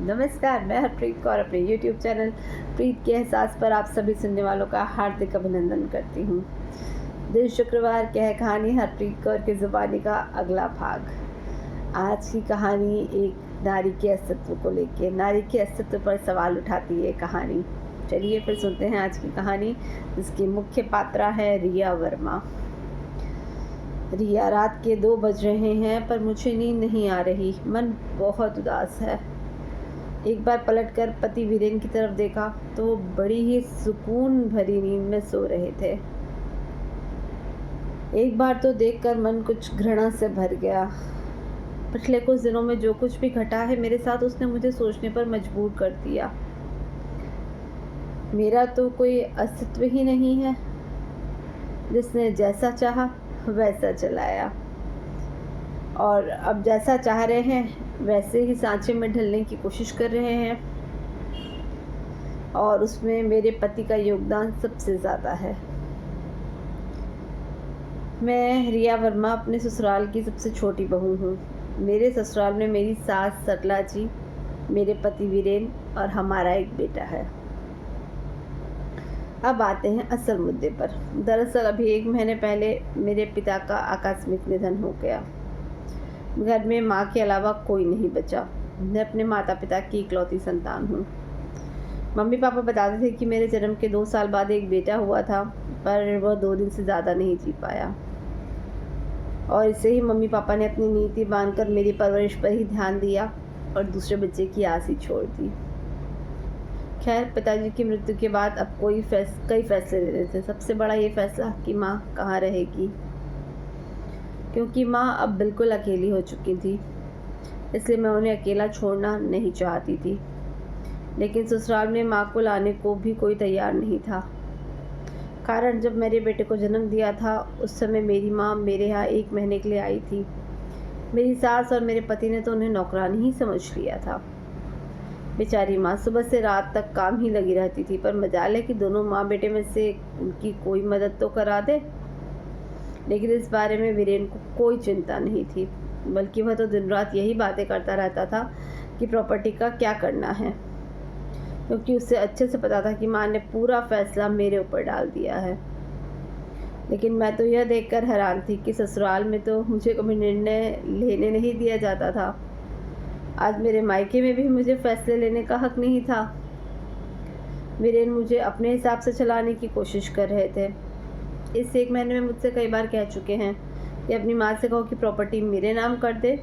नमस्कार, मैं हरप्रीत कौर अपने YouTube चैनल प्रीत के एहसास पर आप सभी सुनने वालों का हार्दिक अभिनंदन करती हूँ। दिन शुक्रवार की है कहानी हरप्रीत कौर की ज़ुबानी का अगला भाग। आज की कहानी एक नारी के अस्तित्व को लेकर, नारी के अस्तित्व पर सवाल उठाती है कहानी। चलिए फिर सुनते हैं आज की कहानी, जिसकी मुख्य पात्रा है रिया वर्मा। रिया, रात के 2 बज रहे हैं पर मुझे नींद नहीं आ रही। मन बहुत उदास है। एक बार पलटकर पति वीरेन की तरफ देखा तो वो बड़ी ही सुकून भरी नींद में सो रहे थे। एक बार तो देखकर मन कुछ घृणा से भर गया। पिछले कुछ दिनों में जो कुछ भी घटा है मेरे साथ, उसने मुझे सोचने पर मजबूर कर दिया। मेरा तो कोई अस्तित्व ही नहीं है। जिसने जैसा चाहा वैसा चलाया, और अब जैसा चाह रहे हैं वैसे ही सांचे में ढलने की कोशिश कर रहे हैं, और उसमें मेरे पति का योगदान सबसे ज़्यादा है। मैं रिया वर्मा अपने ससुराल की सबसे छोटी बहू हूँ। मेरे ससुराल में मेरी सास सरला जी, मेरे पति वीरेन और हमारा एक बेटा है। अब आते हैं असल मुद्दे पर। दरअसल अभी 1 महीने पहले मेरे पिता का आकस्मिक निधन हो गया। घर में माँ के अलावा कोई नहीं बचा। मैं अपने माता पिता की इकलौती संतान हूँ। मम्मी पापा बताते थे कि मेरे जन्म के 2 साल बाद एक बेटा हुआ था, पर वह 2 दिन से ज़्यादा नहीं जी पाया, और इससे ही मम्मी पापा ने अपनी नीति बांधकर मेरी परवरिश पर ही ध्यान दिया और दूसरे बच्चे की आस ही छोड़ दी। खैर, पिताजी की मृत्यु के बाद अब कई फैसले लेने थे। सबसे बड़ा ये फैसला कि माँ कहाँ रहेगी, क्योंकि माँ अब बिल्कुल अकेली हो चुकी थी। इसलिए मैं उन्हें अकेला छोड़ना नहीं चाहती थी, लेकिन ससुराल में माँ को लाने को भी कोई तैयार नहीं था। कारण, जब मेरे बेटे को जन्म दिया था उस समय मेरी माँ मेरे यहाँ 1 महीने के लिए आई थी। मेरी सास और मेरे पति ने तो उन्हें नौकरानी ही समझ लिया था। बेचारी माँ सुबह से रात तक काम ही लगी रहती थी, पर मजाल है कि दोनों माँ बेटे में से उनकी कोई मदद तो करा दे। लेकिन इस बारे में वीरेन को कोई चिंता नहीं थी, बल्कि वह तो दिन रात यही बातें करता रहता था कि प्रॉपर्टी का क्या करना है, क्योंकि उसे अच्छे से पता था कि माँ ने पूरा फैसला मेरे ऊपर डाल दिया है। लेकिन मैं तो यह देखकर हैरान थी कि ससुराल में तो मुझे कभी निर्णय लेने नहीं दिया जाता था। आज मेरे मायके में भी मुझे फैसले लेने का हक नहीं था। वीरेन मुझे अपने हिसाब से चलाने की कोशिश कर रहे थे। इस 1 महीने में मुझसे कई बार कह चुके हैं कि अपनी माँ से कहो कि प्रॉपर्टी मेरे नाम कर दे,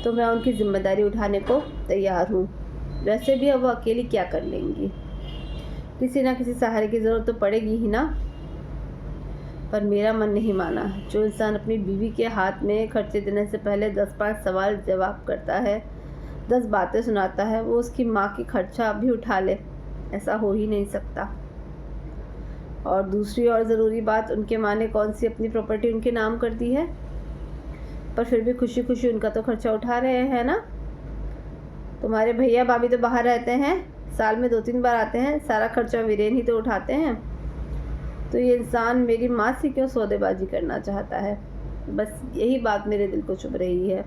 तो मैं उनकी जिम्मेदारी उठाने को तैयार हूँ। वैसे भी अब वो अकेली क्या कर लेंगी, किसी ना किसी सहारे की ज़रूरत तो पड़ेगी ही ना। पर मेरा मन नहीं माना। जो इंसान अपनी बीवी के हाथ में खर्चे देने से पहले 10-5 सवाल जवाब करता है, 10 बातें सुनाता है, वो उसकी माँ की खर्चा भी उठा ले, ऐसा हो ही नहीं सकता। और दूसरी और ज़रूरी बात, उनके माँ ने कौन सी अपनी प्रॉपर्टी उनके नाम कर दी है, पर फिर भी खुशी खुशी उनका तो खर्चा उठा रहे हैं ना। तुम्हारे भैया भाभी तो बाहर रहते हैं, साल में 2-3 बार आते हैं, सारा खर्चा वीरेन ही तो उठाते हैं। तो ये इंसान मेरी माँ से क्यों सौदेबाजी करना चाहता है? बस यही बात मेरे दिल को चुभ रही है।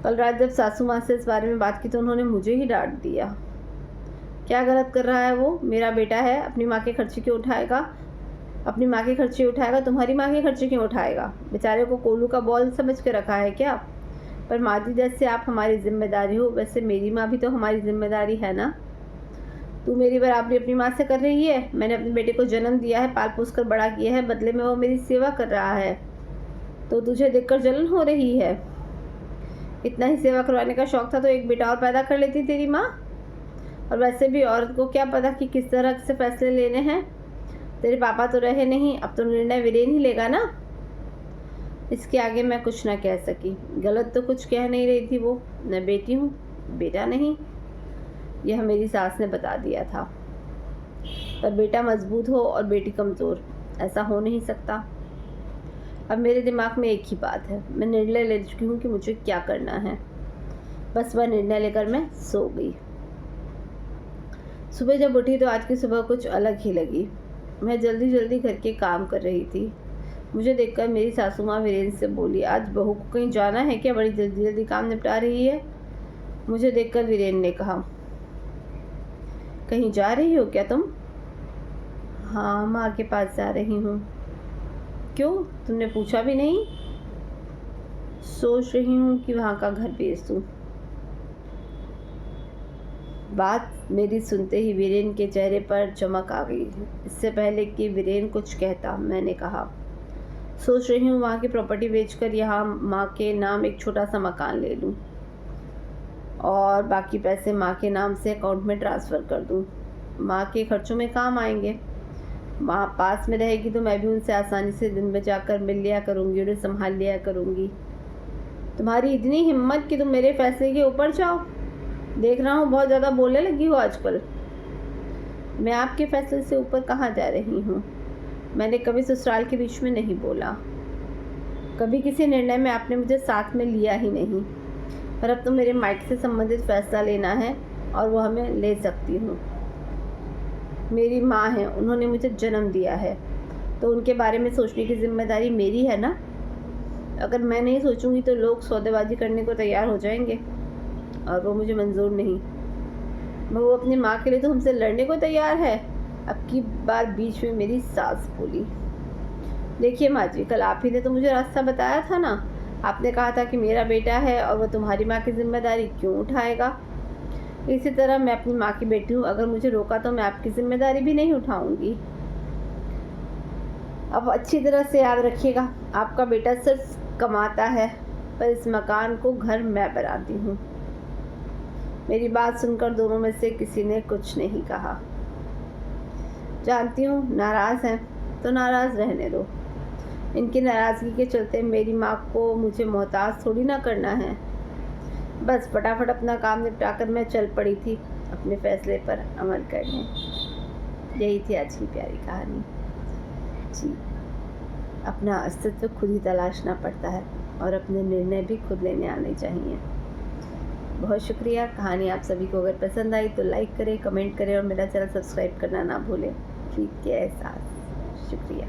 कल रात जब सासू माँ से इस बारे में बात की तो उन्होंने मुझे ही डांट दिया। क्या गलत कर रहा है वो? मेरा बेटा है, अपनी माँ के खर्चे क्यों उठाएगा? अपनी माँ के खर्चे उठाएगा, तुम्हारी माँ के खर्चे क्यों उठाएगा? बेचारे को कोलू का बॉल समझ के रखा है क्या? पर माँ जी, जैसे आप हमारी जिम्मेदारी हो, वैसे मेरी माँ भी तो हमारी जिम्मेदारी है ना। तू मेरी बराबरी अपनी माँ से कर रही है। मैंने अपने बेटे को जन्म दिया है, पाल पोस कर बड़ा किया है, बदले में वो मेरी सेवा कर रहा है, तो तुझे देखकर जलन हो रही है? इतना ही सेवा करवाने का शौक था तो एक बेटा और पैदा कर लेती तेरी माँ। और वैसे भी औरत को क्या पता कि किस तरह से फैसले लेने हैं। तेरे पापा तो रहे नहीं, अब तो निर्णय वीरेन ही लेगा ना। इसके आगे मैं कुछ ना कह सकी। गलत तो कुछ कह नहीं रही थी वो। मैं बेटी हूँ, बेटा नहीं, यह मेरी सास ने बता दिया था। पर बेटा मजबूत हो और बेटी कमज़ोर, ऐसा हो नहीं सकता। अब मेरे दिमाग में एक ही बात है। मैं निर्णय ले चुकी हूँ कि मुझे क्या करना है। बस वह निर्णय लेकर मैं सो गई। सुबह जब उठी तो आज की सुबह कुछ अलग ही लगी। मैं जल्दी जल्दी घर के काम कर रही थी। मुझे देखकर मेरी सासू माँ वीरेन से बोली, आज बहू को कहीं जाना है क्या? बड़ी जल्दी जल्दी काम निपटा रही है। मुझे देखकर वीरेन ने कहा, कहीं जा रही हो क्या तुम? हाँ, माँ के पास जा रही हूँ। क्यों, तुमने पूछा भी नहीं? सोच रही हूँ कि वहाँ का घर बेच दूँ। बात मेरी सुनते ही वीरेन के चेहरे पर चमक आ गई। इससे पहले कि वीरेन कुछ कहता, मैंने कहा, सोच रही हूँ वहाँ की प्रॉपर्टी बेचकर यहाँ माँ के नाम एक छोटा सा मकान ले लूँ और बाकी पैसे माँ के नाम से अकाउंट में ट्रांसफ़र कर दूँ। माँ के खर्चों में काम आएंगे। माँ पास में रहेगी तो मैं भी उनसे आसानी से दिन में जाकर मिल लिया करूँगी, उन्हें संभाल लिया करूँगी। तुम्हारी इतनी हिम्मत कि तुम मेरे फैसले के ऊपर जाओ? देख रहा हूँ बहुत ज़्यादा बोलने लगी हो आजकल। मैं आपके फैसले से ऊपर कहाँ जा रही हूँ? मैंने कभी ससुराल के बीच में नहीं बोला। कभी किसी निर्णय में आपने मुझे साथ में लिया ही नहीं। पर अब तो मेरे माइके से संबंधित फैसला लेना है और वो हमें ले सकती हूँ। मेरी माँ है, उन्होंने मुझे जन्म दिया है, तो उनके बारे में सोचने की जिम्मेदारी मेरी है ना। अगर मैं नहीं सोचूंगी तो लोग सौदेबाजी करने को तैयार हो जाएंगे और वो मुझे मंजूर नहीं। वो अपनी माँ के लिए तो हमसे लड़ने को तैयार है। अब की बार बीच में मेरी सास बोली, देखिए माँ जी, कल आप ही ने तो मुझे रास्ता बताया था ना। आपने कहा था कि मेरा बेटा है और वो तुम्हारी माँ की जिम्मेदारी क्यों उठाएगा। इसी तरह मैं अपनी माँ की बेटी हूँ, अगर मुझे रोका तो मैं आपकी जिम्मेदारी भी नहीं उठाऊंगी। अब अच्छी तरह से याद रखिएगा, आपका बेटा सिर्फ कमाता है, पर इस मकान को घर मैं बनाती हूँ। मेरी बात सुनकर दोनों में से किसी ने कुछ नहीं कहा। जानती हूँ नाराज़ हैं तो नाराज़ रहने दो। इनकी नाराज़गी के चलते मेरी माँ को मुझे मोहताज थोड़ी ना करना है। बस फटाफट अपना काम निपटाकर मैं चल पड़ी थी अपने फैसले पर अमल करने। यही थी आज की प्यारी कहानी जी। अपना अस्तित्व खुद ही तलाशना पड़ता है और अपने निर्णय भी खुद लेने आने चाहिए। बहुत शुक्रिया। कहानी आप सभी को अगर पसंद आई तो लाइक करें, कमेंट करें और मेरा चैनल सब्सक्राइब करना ना भूलें। ठीक है, एहसास। शुक्रिया।